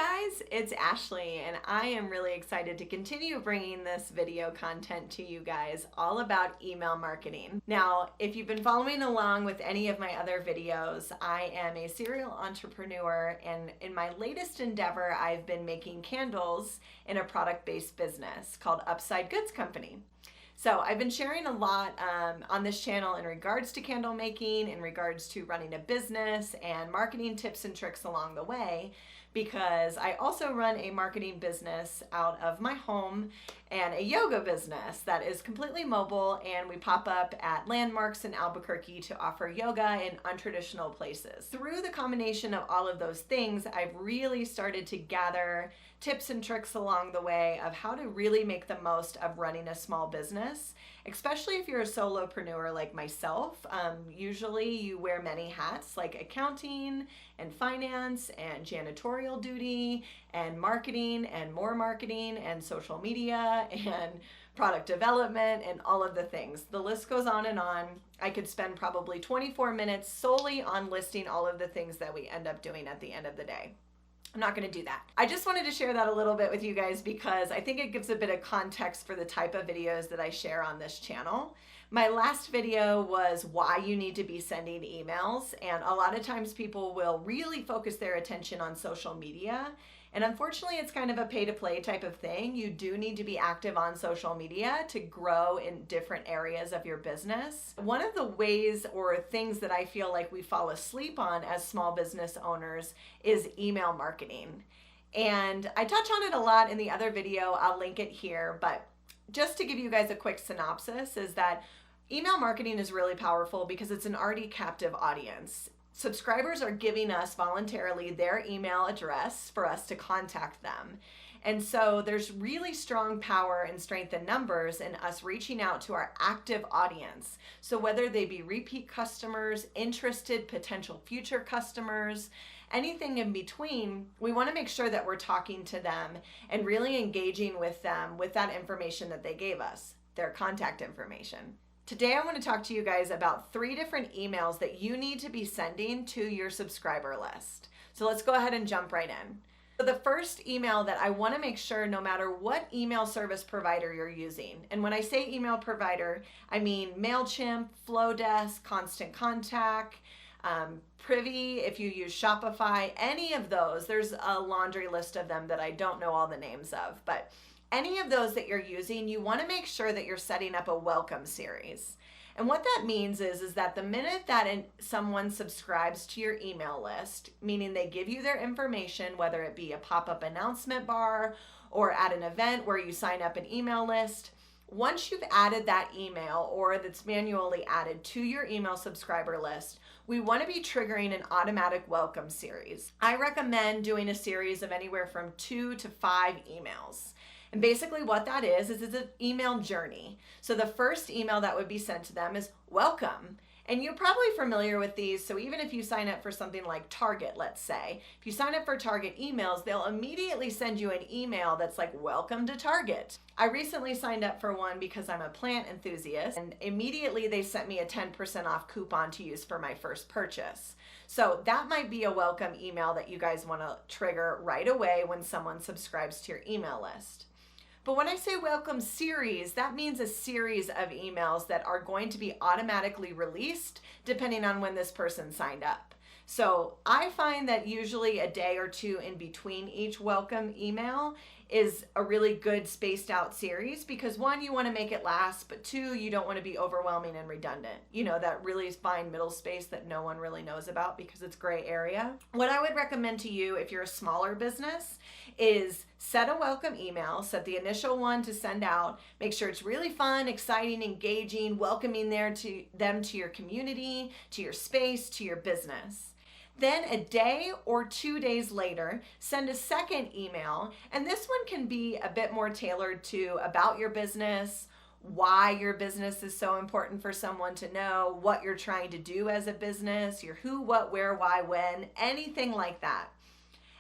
guys, it's Ashley, and I am really excited to continue bringing this video content to you guys all about email marketing. Now, if you've been following along with any of my other videos, I am a serial entrepreneur, and in my latest endeavor, I've been making candles in a product-based business called Upside Goods Company. So I've been sharing a lot on this channel in regards to candle making, in regards to running a business and marketing tips and tricks along the way, because I also run a marketing business out of my home and a yoga business that is completely mobile, and we pop up at landmarks in Albuquerque to offer yoga in untraditional places. Through the combination of all of those things, I've really started to gather tips and tricks along the way of how to really make the most of running a small business, especially if you're a solopreneur like myself. Usually you wear many hats like accounting and finance and janitorial duty and marketing and more marketing and social media and product development and all of the things. The list goes on and on. I could spend probably 24 minutes solely on listing all of the things that we end up doing at the end of the day. I'm not going to do that. I just wanted to share that a little bit with you guys because I think it gives a bit of context for the type of videos that I share on this channel. My last video was why you need to be sending emails, and a lot of times people will really focus their attention on social media. And unfortunately, it's kind of a pay-to-play type of thing. You do need to be active on social media to grow in different areas of your business. One of the ways or things that I feel like we fall asleep on as small business owners is email marketing. And I touch on it a lot in the other video. I'll link it here, but just to give you guys a quick synopsis is that email marketing is really powerful because it's an already captive audience. Subscribers are giving us voluntarily their email address for us to contact them. And so there's really strong power and strength in numbers in us reaching out to our active audience. So whether they be repeat customers, interested potential future customers, anything in between, we want to make sure that we're talking to them and really engaging with them with that information that they gave us, their contact information. Today, I want to talk to you guys about 3 different emails that you need to be sending to your subscriber list. So let's go ahead and jump right in. So the first email that I want to make sure, no matter what email service provider you're using, and when I say email provider, I mean MailChimp, Flowdesk, Constant Contact, Privy, if you use Shopify, any of those. There's a laundry list of them that I don't know all the names of, but any of those that you're using, you want to make sure that you're setting up a welcome series. And what that means is that the minute that someone subscribes to your email list, meaning they give you their information, whether it be a pop-up announcement bar or at an event where you sign up an email list, once you've added that email or that's manually added to your email subscriber list, we want to be triggering an automatic welcome series. I recommend doing a series of anywhere from 2 to 5 emails. And basically what that is it's an email journey. So the first email that would be sent to them is welcome. And you're probably familiar with these. So even if you sign up for something like Target, let's say, if you sign up for Target emails, they'll immediately send you an email that's like, welcome to Target. I recently signed up for one because I'm a plant enthusiast, and immediately they sent me a 10% off coupon to use for my first purchase. So that might be a welcome email that you guys want to trigger right away when someone subscribes to your email list. But when I say welcome series, that means a series of emails that are going to be automatically released depending on when this person signed up. So I find that usually a day or 2 in between each welcome email is a really good spaced out series because 1, you want to make it last, but 2, you don't want to be overwhelming and redundant. You know, that really fine middle space that no one really knows about because it's gray area. What I would recommend to you if you're a smaller business is set a welcome email, set the initial one to send out, make sure it's really fun, exciting, engaging, welcoming them to your community, to your space, to your business. Then a day or 2 days later, send a second email, and this one can be a bit more tailored to about your business, why your business is so important for someone to know, what you're trying to do as a business, your who, what, where, why, when, anything like that.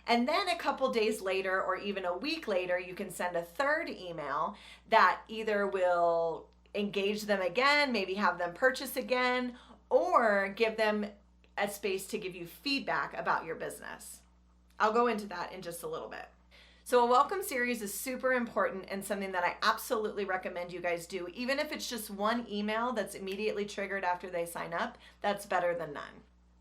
And then a couple days later or even a week later, you can send a third email that either will engage them again, maybe have them purchase again, or give them a space to give you feedback about your business. I'll go into that in just a little bit. So a welcome series is super important and something that I absolutely recommend you guys do. Even if it's just one email that's immediately triggered after they sign up, that's better than none.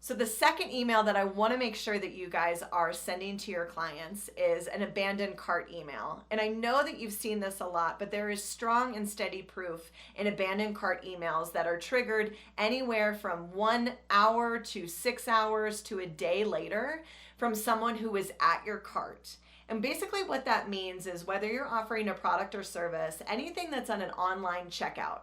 So the second email that I want to make sure that you guys are sending to your clients is an abandoned cart email. And I know that you've seen this a lot, but there is strong and steady proof in abandoned cart emails that are triggered anywhere from 1 hour to 6 hours to a day later from someone who is at your cart. And basically what that means is whether you're offering a product or service, anything that's on an online checkout.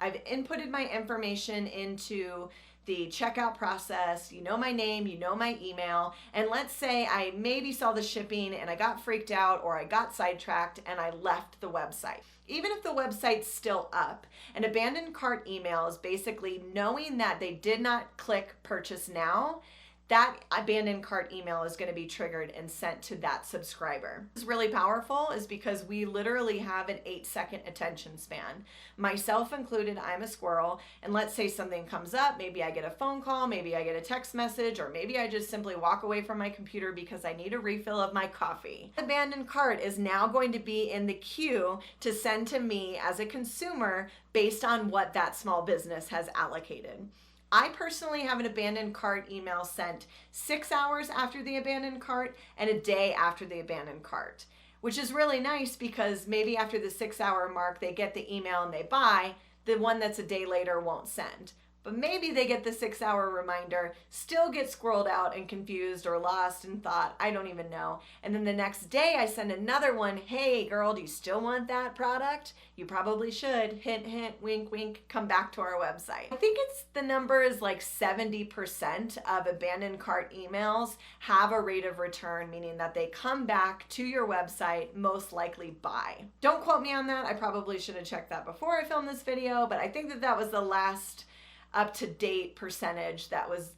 I've inputted my information into the checkout process, you know my name, you know my email, and let's say I maybe saw the shipping and I got freaked out or I got sidetracked and I left the website. Even if the website's still up, an abandoned cart email is basically knowing that they did not click purchase now. That abandoned cart email is going to be triggered and sent to that subscriber. What's really powerful is because we literally have an 8-second attention span. Myself included, I'm a squirrel, and let's say something comes up, maybe I get a phone call, maybe I get a text message, or maybe I just simply walk away from my computer because I need a refill of my coffee. Abandoned cart is now going to be in the queue to send to me as a consumer based on what that small business has allocated. I personally have an abandoned cart email sent 6 hours after the abandoned cart and a day after the abandoned cart, which is really nice because maybe after the 6-hour mark, they get the email and they buy. The one that's a day later won't send. But maybe they get the 6-hour reminder, still get squirreled out and confused or lost in thought, I don't even know. And then the next day I send another one, hey girl, do you still want that product? You probably should, hint, hint, wink, wink, come back to our website. I think the number is like 70% of abandoned cart emails have a rate of return, meaning that they come back to your website, most likely buy. Don't quote me on that. I probably should have checked that before I filmed this video, but I think that was the last up-to-date percentage that was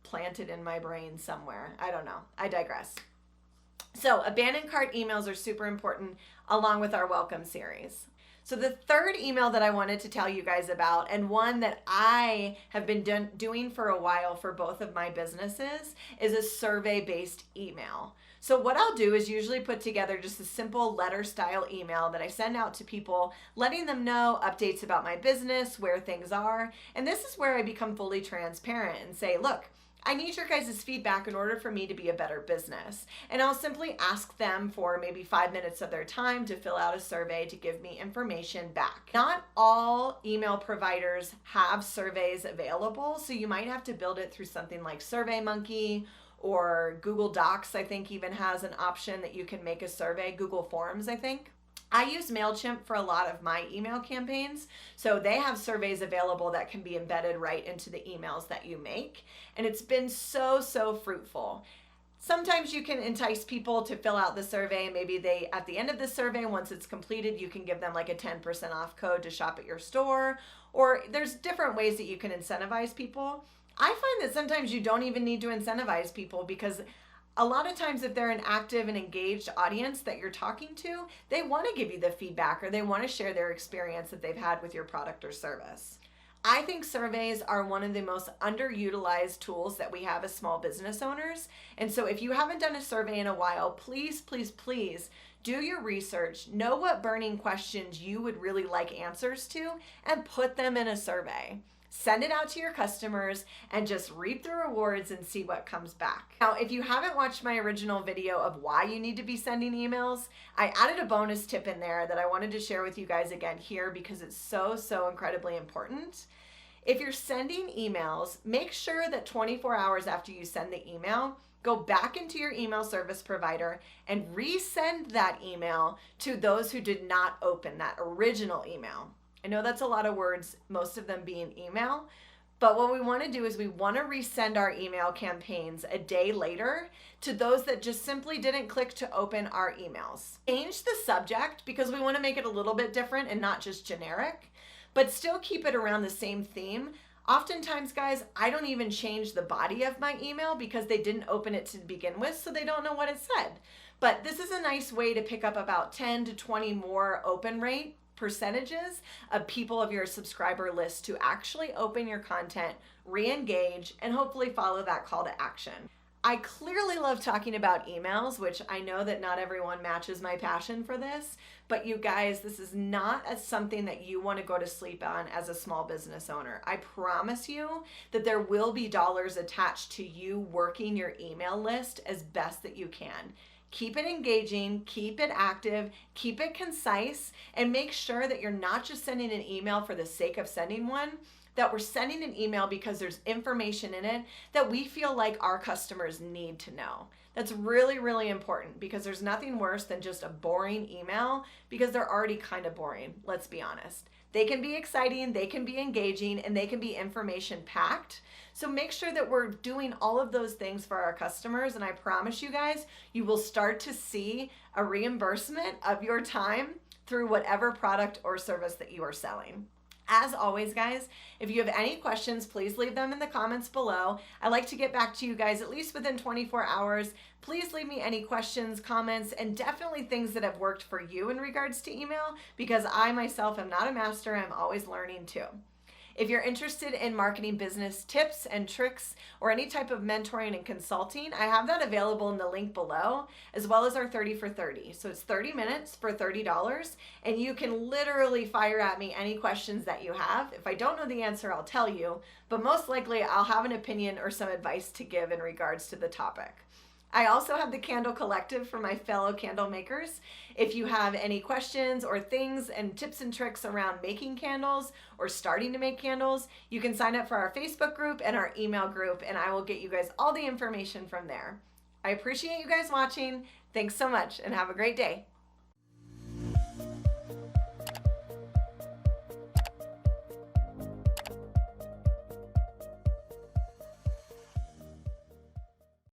planted in my brain somewhere. I don't know. I digress. So abandoned cart emails are super important along with our welcome series. So the third email that I wanted to tell you guys about, and one that I have been doing for a while for both of my businesses, is a survey-based email. So what I'll do is usually put together just a simple letter style email that I send out to people, letting them know updates about my business, where things are. And this is where I become fully transparent and say, look, I need your guys' feedback in order for me to be a better business. And I'll simply ask them for maybe 5 minutes of their time to fill out a survey to give me information back. Not all email providers have surveys available, so you might have to build it through something like SurveyMonkey, or Google Docs, I think, even has an option that you can make a survey. Google Forms, I think. I use MailChimp for a lot of my email campaigns, so they have surveys available that can be embedded right into the emails that you make, and it's been so fruitful. Sometimes you can entice people to fill out the survey, and maybe they, at the end of the survey, once it's completed, you can give them like a 10% off code to shop at your store, or there's different ways that you can incentivize people. I find that sometimes you don't even need to incentivize people because a lot of times if they're an active and engaged audience that you're talking to, they want to give you the feedback or they want to share their experience that they've had with your product or service. I think surveys are one of the most underutilized tools that we have as small business owners. And so if you haven't done a survey in a while, please do your research, know what burning questions you would really like answers to, and put them in a survey. Send it out to your customers and just reap the rewards and see what comes back. Now, if you haven't watched my original video of why you need to be sending emails, I added a bonus tip in there that I wanted to share with you guys again here because it's so incredibly important. If you're sending emails, make sure that 24 hours after you send the email, go back into your email service provider and resend that email to those who did not open that original email. I know that's a lot of words, most of them being email, but what we want to do is we want to resend our email campaigns a day later to those that just simply didn't click to open our emails. Change the subject because we want to make it a little bit different and not just generic, but still keep it around the same theme. Oftentimes, guys, I don't even change the body of my email because they didn't open it to begin with, so they don't know what it said. But this is a nice way to pick up about 10 to 20 more open rate percentages of people of your subscriber list to actually open your content, re-engage, and hopefully follow that call to action. I clearly love talking about emails, which I know that not everyone matches my passion for this, but you guys, this is not something that you want to go to sleep on as a small business owner. I promise you that there will be dollars attached to you working your email list as best that you can. Keep it engaging, keep it active, keep it concise, and make sure that you're not just sending an email for the sake of sending one, that we're sending an email because there's information in it that we feel like our customers need to know. That's really, really important, because there's nothing worse than just a boring email, because they're already kind of boring, let's be honest. They can be exciting, they can be engaging, and they can be information packed. So make sure that we're doing all of those things for our customers, and I promise you guys, you will start to see a reimbursement of your time through whatever product or service that you are selling. As always, guys, if you have any questions, please leave them in the comments below. I like to get back to you guys at least within 24 hours. Please leave me any questions, comments, and definitely things that have worked for you in regards to email, because I myself am not a master. I'm always learning too. If you're interested in marketing business tips and tricks or any type of mentoring and consulting, I have that available in the link below, as well as our 30 for 30. So it's 30 minutes for $30, and you can literally fire at me any questions that you have. If I don't know the answer, I'll tell you, but most likely I'll have an opinion or some advice to give in regards to the topic. I also have the Candle Collective for my fellow candle makers. If you have any questions or things and tips and tricks around making candles or starting to make candles, you can sign up for our Facebook group and our email group, and I will get you guys all the information from there. I appreciate you guys watching. Thanks so much, and have a great day.